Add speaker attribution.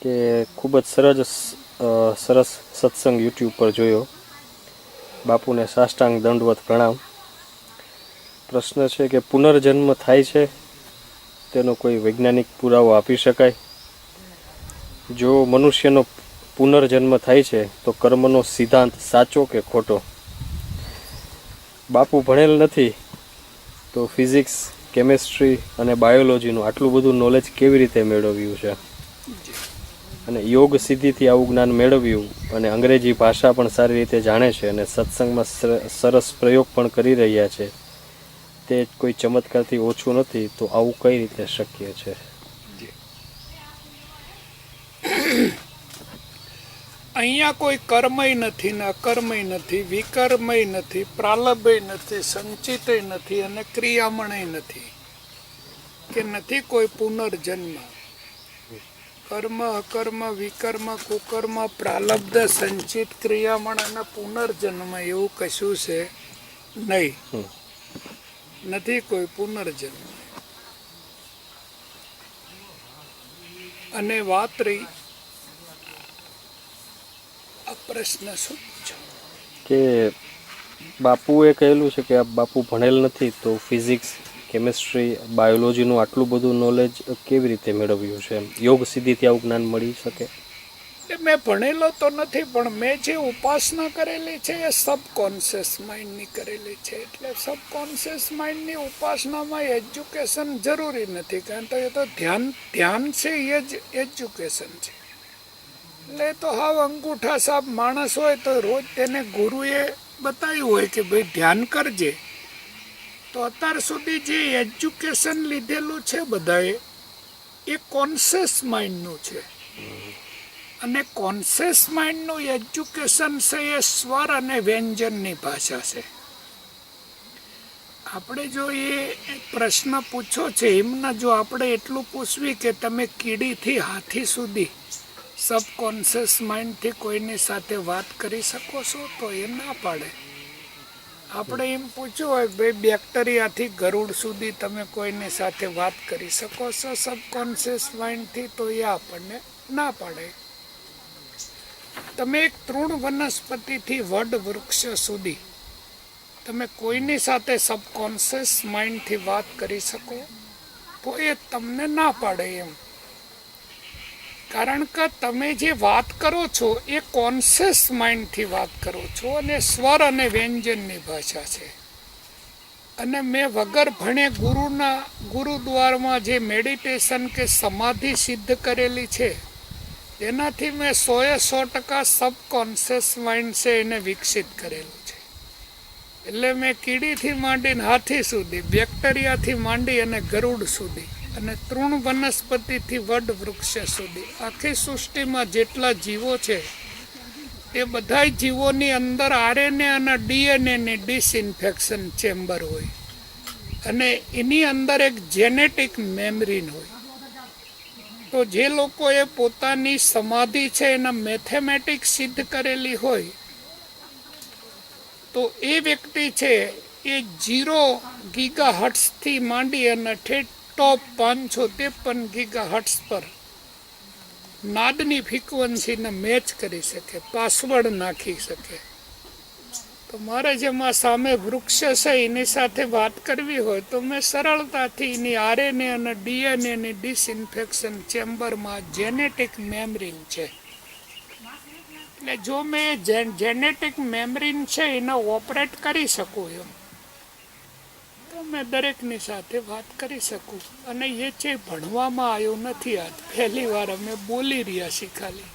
Speaker 1: કે ખૂબ જ સરસ સત્સંગ યુટ્યુબ પર જોયો. બાપુને સાષ્ટાંગ દંડવત પ્રણામ. પ્રશ્ન છે કે પુનર્જન્મ થાય છે તેનો કોઈ વૈજ્ઞાનિક પુરાવો આપી શકાય? જો મનુષ્યનો પુનર્જન્મ થાય છે તો કર્મનો સિદ્ધાંત સાચો કે ખોટો? બાપુ ભણેલ નથી તો ફિઝિક્સ, કેમેસ્ટ્રી અને બાયોલોજીનું આટલું બધું નોલેજ કેવી રીતે મેળવ્યું છે? અને યોગ સિદ્ધિથી આવું જ્ઞાન મેળવ્યું અને અંગ્રેજી ભાષા પણ સારી રીતે જાણે છે અને સત્સંગમાં સરસ પ્રયોગ પણ કરી રહ્યા છે, તે કોઈ ચમત્કારથી ઓછું નથી, તો આવું કઈ રીતે શક્ય છે?
Speaker 2: અહીંયા કોઈ કર્મય નથી ને અકર્મય નથી, વિકર્મય નથી, પ્રાલભય નથી, સંચિતય નથી અને ક્રિયામણય નથી, કે નથી કોઈ પુનર્જન્મ. કર્મ, અકર્મ, વિકર્મ, કુકર્મ, પ્રાલબ્ધ, સંચિત, ક્રિયામણ અને પુનર્જન્મ એવું કશું છે નહીં. નથી કોઈ પુનર્જન્મ. અને વાત રહી આ પ્રશ્ન શું પૂછો
Speaker 1: કે બાપુએ કહેલું છે કે આ બાપુ ભણેલ નથી તો ફિઝિક્સ, કેમેસ્ટ્રી, બાયોલોજીનું આટલું બધું નોલેજ કેવી રીતે મેળવ્યું છે? યોગ સિદ્ધિથી આવું જ્ઞાન મળી શકે?
Speaker 2: મેં ભણેલો તો નથી, પણ મેં જે ઉપાસના કરેલી છે એ સબકોન્શિયસ માઇન્ડની કરેલી છે. એટલે સબકોન્શિયસ માઇન્ડની ઉપાસનામાં એજ્યુકેશન જરૂરી નથી, કારણ કે એ તો ધ્યાન છે એ જ એજ્યુકેશન છે. એટલે તો હાવ અંગૂઠા સાપ માણસ હોય તો રોજ તેને ગુરુએ બતાવ્યું હોય કે ભાઈ ધ્યાન કરજે, તો અત્યાર સુધી જે એજ્યુકેશન લીધેલું છે બધાએ એ કોન્શિયસ માઇન્ડનું છે. અને કોન્શિયસ માઇન્ડનું એજ્યુકેશન છે એ સ્વર અને વ્યંજનની ભાષા છે. આપણે જો એ પ્રશ્ન પૂછો છે એમના જો આપણે એટલું પૂછવી કે તમે કીડીથી હાથી સુધી સબકોન્શિયસ માઇન્ડથી કોઈની સાથે વાત કરી શકો છો, તો એ ના પાડે. આપણે એમ પૂછ્યું હોય ભાઈ બેક્ટેરિયાથી ગરુડ સુધી તમે કોઈની સાથે વાત કરી શકો છો સબકોન્શિયસ માઇન્ડથી, તો એ આપણને ના પાડે. તમે એક તૃણ વનસ્પતિથી વડ વૃક્ષ સુધી તમે કોઈની સાથે સબકોન્શિયસ માઇન્ડથી વાત કરી શકો, તો એ તમને ના પાડે એમ. કારણ કે તમે જે વાત કરો છો એ કોન્શિયસ માઇન્ડથી વાત કરો છો અને સ્વર અને વ્યંજનની ભાષા છે. અને મેં વગર ભણે ગુરુદ્વારમાં જે મેડિટેશન કે સમાધિ સિદ્ધ કરેલી છે એનાથી મેં 100% સબકોન્શિયસ માઇન્ડ છે એને વિકસિત કરેલું છે. એટલે મેં કીડીથી માંડીને હાથી સુધી, બેક્ટેરિયાથી માંડી અને ગરુડ સુધી, અને તૃણ વનસ્પતિથી વડ વૃક્ષ સુધી, આખી સૃષ્ટિમાં જેટલા જીવો છે એ બધા જીવોની અંદર આરએનએ અને ડીએનએની ડિસઇન્ફેક્શન ચેમ્બર હોય અને એની અંદર એક જેનેટિક મેમરી હોય. તો જે લોકોએ પોતાની સમાધિ છે એના મેથેમેટિક્સ સિદ્ધ કરેલી હોય તો એ વ્યક્તિ છે એ 0 ગીગા હર્ટ્ઝથી માંડી અને ટોપ 553 ગીગા હર્ટ્ઝ પર નાદની ફ્રીક્વન્સીને મેચ કરી શકે, પાસવર્ડ નાખી શકે. તો મારે જેમાં સામે વૃક્ષ છે એની સાથે વાત કરવી હોય તો મેં સરળતાથી એની આરએનએ અને ડીએનએની ડિસઇન્ફેક્શન ચેમ્બરમાં જેનેટિક મેમરી છે. એટલે જો મેં જેનેટિક મેમરી છે એને ઓપરેટ કરી શકું એમ, તો મેં દરેકની સાથે વાત કરી શકું. અને એ છે ભણવામાં આવ્યું નથી, આજ પહેલી વાર અમે બોલી રહ્યા છીએ ખાલી.